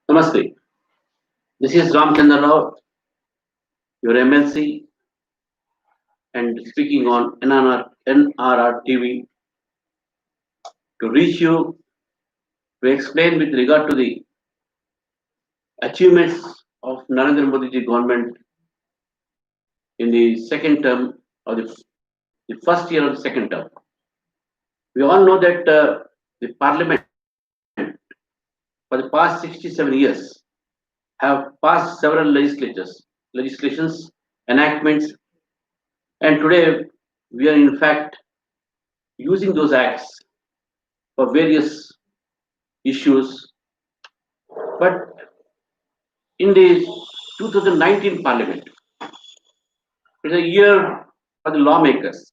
Namaste. This is Ramchander Rao, your MLC, and speaking on NRR TV to reach you to explain with regard to the achievements of Narendra Modi ji government in the second term or the first year of the second term. We all know that the Parliament for the past 67 years have passed several legislations, enactments, and today we are in fact using those acts for various issues. But in the 2019 Parliament, it's a year for the lawmakers.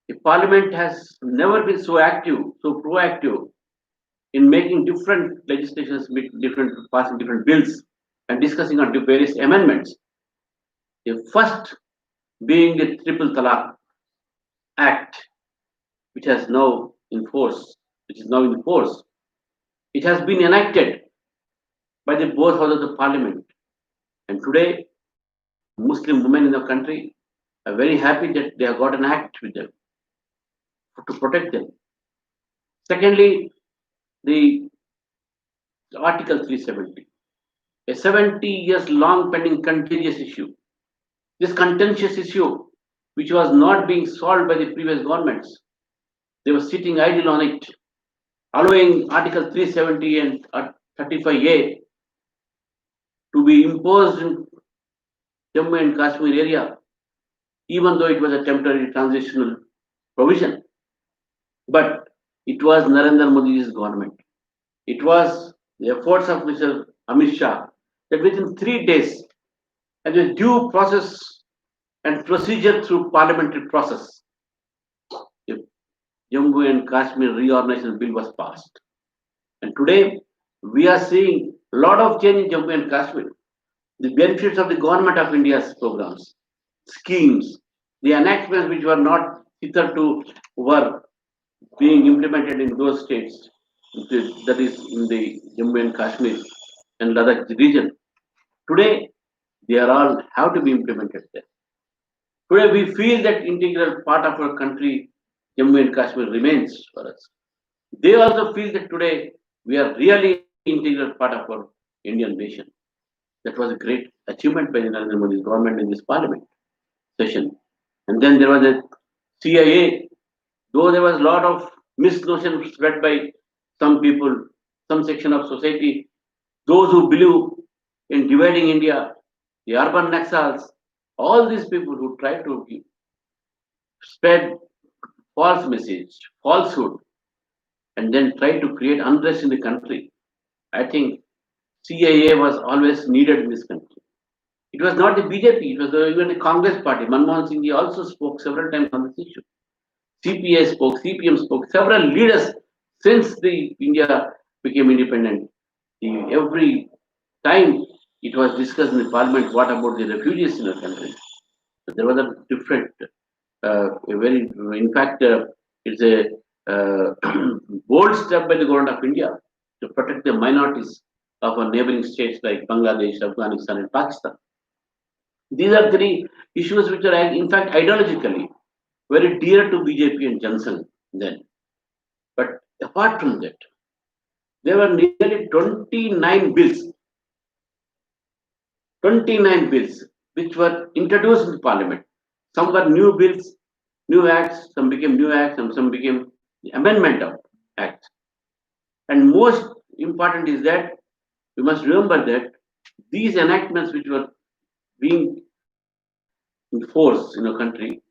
The Parliament has never been so active, so proactive in making different legislations, passing different bills, and discussing on the various amendments. The first being the Triple Talaq Act, which has now in force, which is now in force. It has been enacted by the both houses of the Parliament, and today Muslim women in the country are very happy that they have got an act with them to protect them. Secondly, the Article 370, a 70 years long pending contentious issue. This contentious issue, which was not being solved by the previous governments, they were sitting idle on it, allowing Article 370 and 35A to be imposed in Jammu and Kashmir area, even though it was a temporary transitional provision. But it was Narendra Modi's government. It was the efforts of Mr. Amit Shah that within 3 days, and with due process and procedure through parliamentary process, the Jammu and Kashmir reorganization bill was passed. And today, we are seeing a lot of change in Jammu and Kashmir. The benefits of the government of India's programs, schemes, the enactments which were not hitherto were being implemented in those states, that is in the Jammu and Kashmir and Ladakh region. Today, they are all have to be implemented there. Today, we feel that integral part of our country, Jammu and Kashmir, remains for us. They also feel that today we are really integral part of our Indian nation. That was a great achievement by the Narendra Modi government in this parliament session. And then there was a CIA, though there was a lot of misnotions spread by some people, some section of society, those who believe in dividing India, the urban Naxals, all these people who try to spread false message, falsehood, and then try to create unrest in the country. I think CIA was always needed in this country. It was not the BJP, it was even the Congress party. Manmohan Singh also spoke several times on this issue. CPA spoke, CPM spoke, several leaders since the India became independent. Every time it was discussed in the parliament, what about the refugees in the country? So there was a different, in fact, it's a bold step by the government of India to protect the minorities of our neighboring states like Bangladesh, Afghanistan, and Pakistan. These are three issues which are, in fact, ideologically very dear to BJP and Johnson then. But apart from that, there were nearly 29 bills which were introduced in the parliament. Some were new bills, new acts, some became new acts, and some became the amendment of acts. And most important is that we must remember that these enactments which were being in force in our country,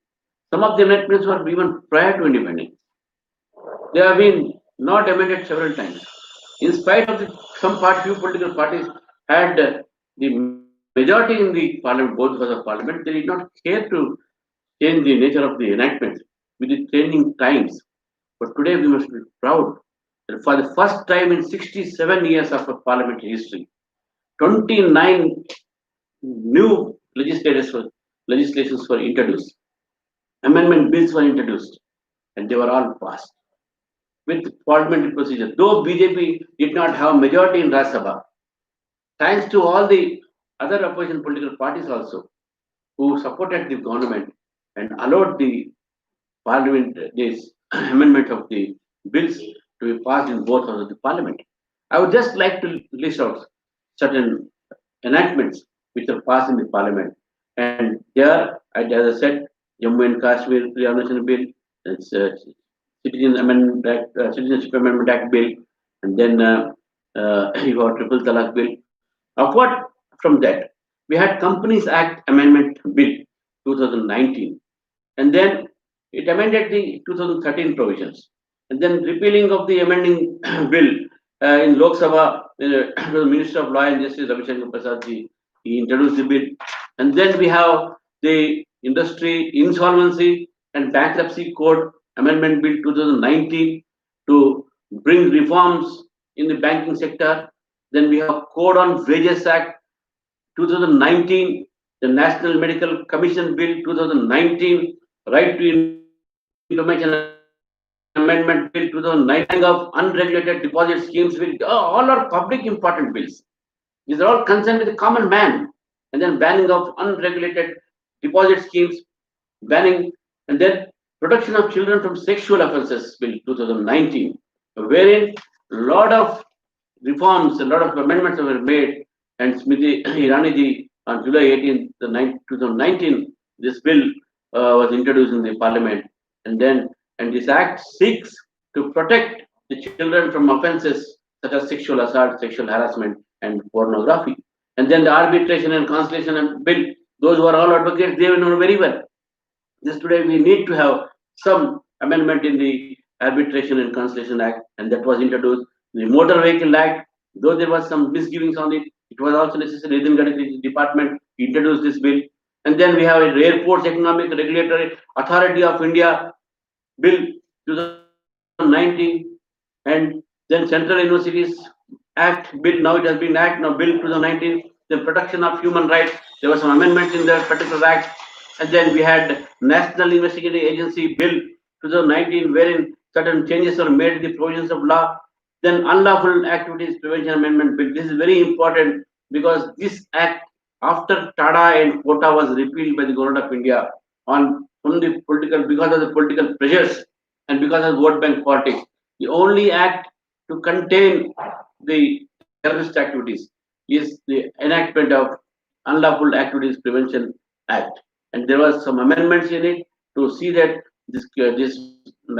some of the enactments were even prior to independence. They have been not amended several times. In spite of few political parties had the majority in the parliament, both houses of parliament, they did not care to change the nature of the enactments with the changing times. But today we must be proud that for the first time in 67 years of our parliamentary history, 29 new legislations were introduced. amendment bills were introduced, and they were all passed with parliamentary procedure. Though BJP did not have majority in Rajya Sabha, thanks to all the other opposition political parties also who supported the government and allowed the parliament this amendment of the bills to be passed in both houses of the parliament. I would just like to list out certain enactments which are passed in the parliament. And there, as I said, Jammu and Kashmir Reorganization Bill, it's Citizenship Amendment Act Bill, and then you have Triple Talaq Bill. Apart from that, we had Companies Act Amendment Bill 2019, and then it amended the 2013 provisions, and then repealing of the amending bill in Lok Sabha. The Minister of Law and Justice Ravi Shankar Prasad ji, he introduced the bill, and then we have the Industry Insolvency and Bankruptcy Code Amendment Bill 2019 to bring reforms in the banking sector. Then we have Code on Wages Act 2019, the National Medical Commission Bill 2019, Right to Information Amendment Bill 2019, banning of unregulated deposit schemes bill, all are public important bills. These are all concerned with the common man. And then banning of unregulated deposit schemes, banning, and then protection of children from sexual offences bill 2019, wherein a lot of reforms, a lot of amendments were made, and Smriti Irani ji on July 18th, 2019, this bill was introduced in the parliament, and then and this act seeks to protect the children from offences such as sexual assault, sexual harassment, and pornography. And then the arbitration and conciliation bill, those who are all advocates, they will know very well. Just today, we need to have some amendment in the Arbitration and Conciliation Act, and that was introduced. The Motor Vehicle Act, though there was some misgivings on it, it was also necessary. Within the department introduced this bill. And then we have a Airports Economic Regulatory Authority of India Bill 2019, and then Central Universities Act Bill. Now it has been Act now Bill 2019. The protection of human rights. There was some amendments in that particular act, and then we had National Investigative Agency Bill 2019, wherein certain changes were made in the provisions of law. Then Unlawful Activities Prevention Amendment Bill. This is very important because this act, after Tada and Quota was repealed by the government of India on from the political because of the political pressures and because of vote bank politics, the only act to contain the terrorist activities is the enactment of Unlawful Activities Prevention Act, and there was some amendments in it to see that this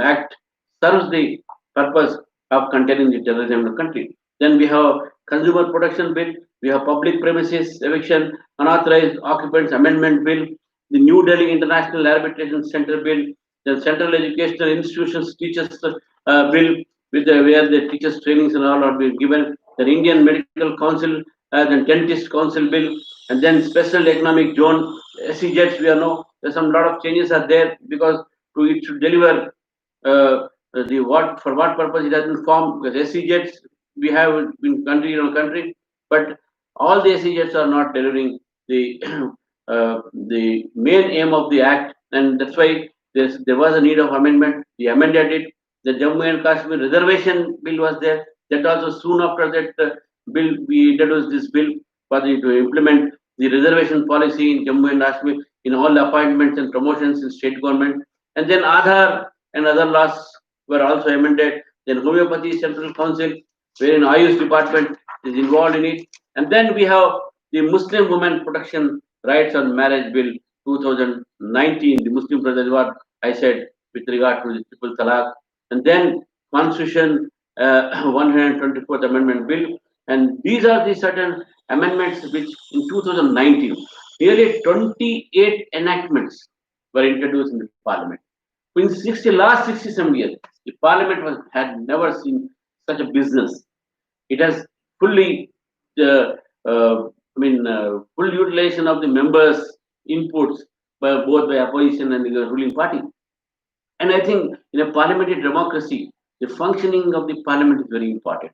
act serves the purpose of containing the terrorism in the country. Then we have Consumer Protection Bill, we have Public Premises Eviction, Unauthorized Occupants Amendment Bill, the New Delhi International Arbitration Center Bill, the Central Educational Institutions Teachers Bill, with where the teachers trainings and all are being given, the Indian Medical Council, then Dentist Council Bill, and then Special Economic Zone, SEZs. We know there's some lot of changes are there because to it should deliver the what for what purpose it has been formed. Because SEZs we have in country, but all the SEZs are not delivering the the main aim of the act, and that's why there was a need of amendment. We amended it. The Jammu and Kashmir Reservation Bill was there. That also soon after that bill, we introduced this bill for to implement the reservation policy in Jammu and Kashmir in all the appointments and promotions in state government. And then Aadhaar and other laws were also amended. Then Homeopathy Central Council, wherein Ayush Department is involved in it. And then we have the Muslim Women Protection Rights on Marriage Bill 2019. The Muslim Brothers, what I said with regard to the triple talaq. And then Constitution 124th Amendment Bill. And these are the certain amendments which in 2019, nearly 28 enactments were introduced in the parliament. In last 67 years, the parliament had never seen such a business. It has fully, full utilization of the members' inputs by both by opposition and the ruling party. And I think in a parliamentary democracy, the functioning of the parliament is very important.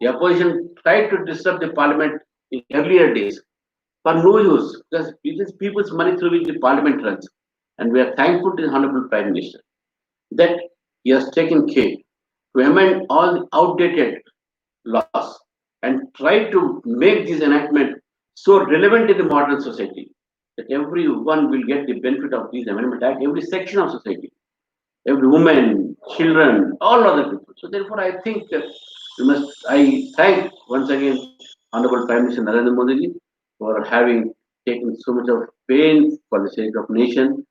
The opposition tried to disrupt the parliament in earlier days for no use because it is people's money through which the parliament runs. And we are thankful to the Honorable Prime Minister that he has taken care to amend all the outdated laws and try to make this enactment so relevant in the modern society that everyone will get the benefit of these amendment act, every section of society, every woman, children, all other people. So therefore, I think I thank once again Honorable Prime Minister Narendra Modi ji for having taken so much of pain for the sake of nation.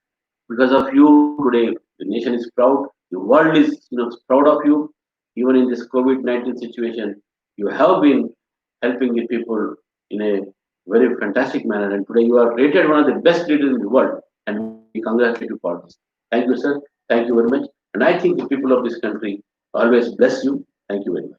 Because of you today, the nation is proud. The world is proud of you. Even in this COVID-19 situation, you have been helping the people in a very fantastic manner. And today you are rated one of the best leaders in the world. And we congratulate you for this. Thank you, sir. Thank you very much. And I think the people of this country always bless you. Thank you very much.